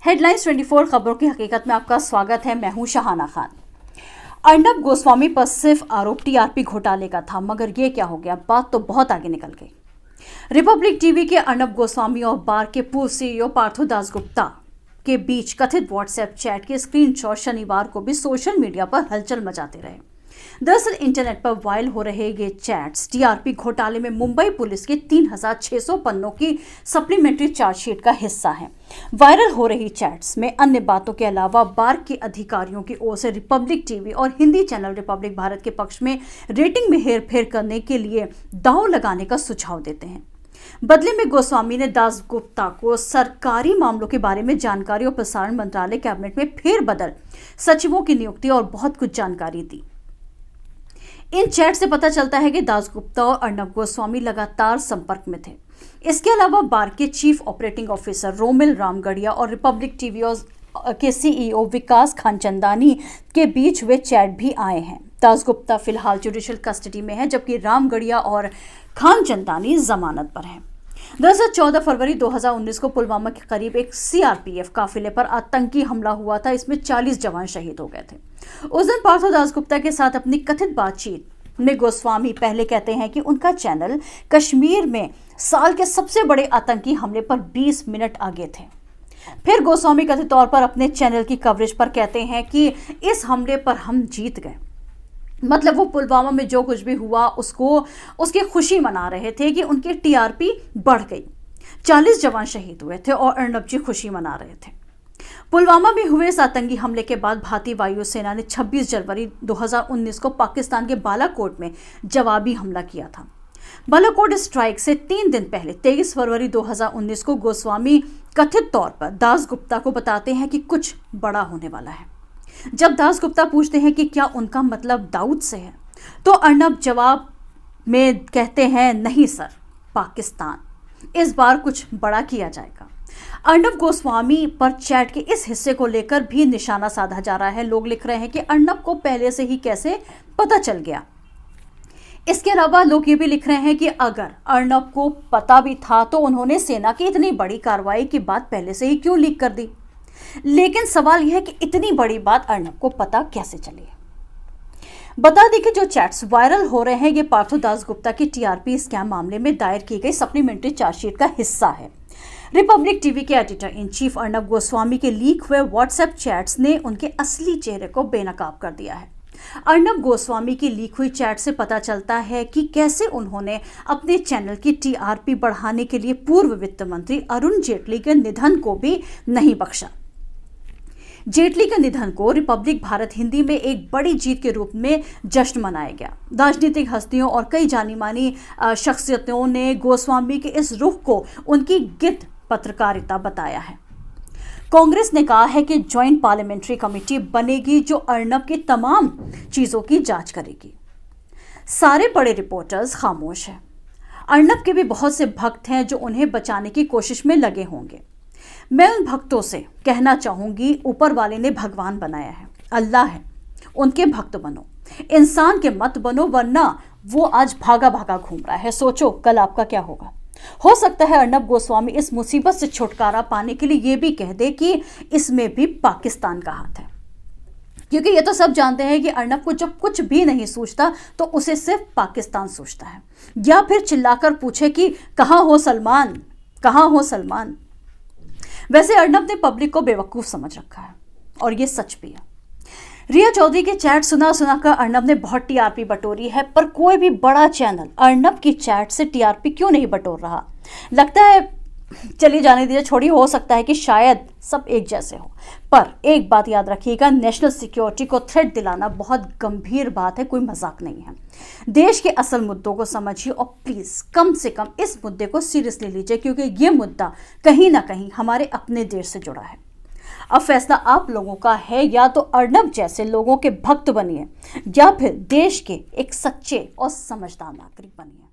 Headlines 24 खबरों की हकीकत में आपका स्वागत है। मैं हूं शहाना खान। अर्नब गोस्वामी पर सिर्फ आरोप टीआरपी घोटाले का था, मगर ये क्या हो गया, बात तो बहुत आगे निकल गई। रिपब्लिक टीवी के अर्नब गोस्वामी और बार के पूर्व सीईओ पार्थो दासगुप्ता के बीच कथित व्हाट्सएप चैट के स्क्रीनशॉट शनिवार को भी सोशल मीडिया पर हलचल मचाते रहे। दरअसल इंटरनेट पर वायरल हो रहे ये चैट्स टीआरपी घोटाले में मुंबई पुलिस के 3600 पन्नों की सप्लीमेंट्री चार्जशीट का हिस्सा है। वायरल हो रही चैट्स में अन्य बातों के अलावा बार के अधिकारियों की ओर से रिपब्लिक टीवी और हिंदी चैनल रिपब्लिक भारत के पक्ष में रेटिंग में हेरफेर करने के लिए दांव लगाने का सुझाव देते हैं। बदले में गोस्वामी ने दासगुप्ता को सरकारी मामलों के बारे में जानकारी और प्रसारण मंत्रालय कैबिनेट में फेरबदल, सचिवों की नियुक्ति और बहुत कुछ जानकारी दी। इन चैट से पता चलता है कि दासगुप्ता और अर्नब गोस्वामी लगातार संपर्क में थे। इसके अलावा बार के chief operating officer Romil Ramgarhia और रिपब्लिक टीवी के सीईओ विकास खानचंदानी के बीच वे चैट भी आए हैं। दासगुप्ता फिलहाल जुडिशियल कस्टडी में है, जबकि रामगढ़िया और खानचंदानी जमानत पर हैं। दरअसल 14 फरवरी 2019 को पुलवामा के करीब एक सीआरपीएफ काफिले पर आतंकी हमला हुआ था। इसमें 40 जवान शहीद हो गए थे। उस दिन पार्थो दासगुप्ता के साथ अपनी कथित बातचीत में गोस्वामी पहले कहते हैं कि उनका चैनल कश्मीर में साल के सबसे बड़े आतंकी हमले पर 20 मिनट आगे थे। फिर गोस्वामी कथित तौर पर अपने चैनल की कवरेज पर कहते हैं कि इस हमले पर हम जीत गए। मतलब वो पुलवामा में जो कुछ भी हुआ उसकी खुशी मना रहे थे कि उनकी टीआरपी बढ़ गई। 40 जवान शहीद हुए थे और अर्नब जी खुशी मना रहे थे। पुलवामा में हुए इस आतंकी हमले के बाद भारतीय वायुसेना ने 26 जनवरी 2019 को पाकिस्तान के बालाकोट में जवाबी हमला किया था। बालाकोट स्ट्राइक से 3 दिन पहले 23 फरवरी 2019 को गोस्वामी कथित तौर पर दासगुप्ता को बताते हैं कि कुछ बड़ा होने वाला है। जब दासगुप्ता पूछते हैं कि क्या उनका मतलब दाऊद से है, तो अर्नब जवाब में कहते हैं, नहीं सर, पाकिस्तान। इस बार कुछ बड़ा किया जाएगा। अर्नब गोस्वामी पर चैट के इस हिस्से को लेकर भी निशाना साधा जा रहा है। लोग लिख रहे हैं कि अर्नब को पहले से ही कैसे पता चल गया। इसके अलावा लोग ये भी लिख रहे हैं कि अगर अर्नब को पता भी था तो उन्होंने सेना की इतनी बड़ी कार्रवाई की बात पहले से ही क्यों लीक कर दी। लेकिन सवाल यह है कि इतनी बड़ी बात अर्नब को पता कैसे चली। बता दें कि जो चैट्स वायरल हो रहे हैं ये पार्थो दासगुप्ता की टीआरपी स्कैम मामले में दायर की गई सप्लीमेंट्री चार्जशीट का हिस्सा है। रिपब्लिक टीवी के editor in chief Arnab Goswami के लीक हुए व्हाट्सएप चैट्स ने उनके असली चेहरे को बेनकाब कर दिया है। अर्नब गोस्वामी की लीक हुई चैट से पता चलता है कि कैसे उन्होंने अपने चैनल की टीआरपी बढ़ाने के लिए पूर्व वित्त मंत्री अरुण जेटली के निधन को भी नहीं बख्शा। जेटली के निधन को रिपब्लिक भारत हिंदी में एक बड़ी जीत के रूप में जश्न मनाया गया। राजनीतिक हस्तियों और कई जानी मानी शख्सियतों ने गोस्वामी के इस रुख को उनकी गिद्ध पत्रकारिता बताया है। कांग्रेस ने कहा है कि ज्वाइंट पार्लियामेंट्री कमेटी बनेगी जो अर्नब की तमाम चीजों की जांच करेगी। सारे बड़े रिपोर्टर्स खामोश हैं। अर्नब के भी बहुत से भक्त हैं जो उन्हें बचाने की कोशिश में लगे होंगे। मैं उन भक्तों से कहना चाहूंगी, ऊपर वाले ने भगवान बनाया है, अल्लाह है, उनके भक्त बनो, इंसान के मत बनो, वरना वो आज भागा भागा घूम रहा है। सोचो कल आपका क्या होगा। हो सकता है अर्नब गोस्वामी इस मुसीबत से छुटकारा पाने के लिए ये भी कह दे कि इसमें भी पाकिस्तान का हाथ है, क्योंकि ये तो सब जानते हैं कि अर्नब को जब कुछ भी नहीं सूझता तो उसे सिर्फ पाकिस्तान सूझता है। या फिर चिल्लाकर पूछे कि कहाँ हो सलमान, कहाँ हो सलमान। वैसे अर्नब ने पब्लिक को बेवकूफ समझ रखा है और ये सच भी है। रिया चौधरी के चैट सुना कर अर्नब ने बहुत टीआरपी बटोरी है, पर कोई भी बड़ा चैनल अर्नब की चैट से टीआरपी क्यों नहीं बटोर रहा। लगता है चलिए जाने दीजिए, छोड़िए, हो सकता है कि शायद सब एक जैसे हो। पर एक बात याद रखिएगा, नेशनल सिक्योरिटी को थ्रेट दिलाना बहुत गंभीर बात है, कोई मजाक नहीं है। देश के असल मुद्दों को समझिए और प्लीज कम से कम इस मुद्दे को सीरियसली लीजिए, क्योंकि ये मुद्दा कहीं ना कहीं हमारे अपने देश से जुड़ा है। अब फैसला आप लोगों का है, या तो अर्नब जैसे लोगों के भक्त बनिए या फिर देश के एक सच्चे और समझदार नागरिक बनिए।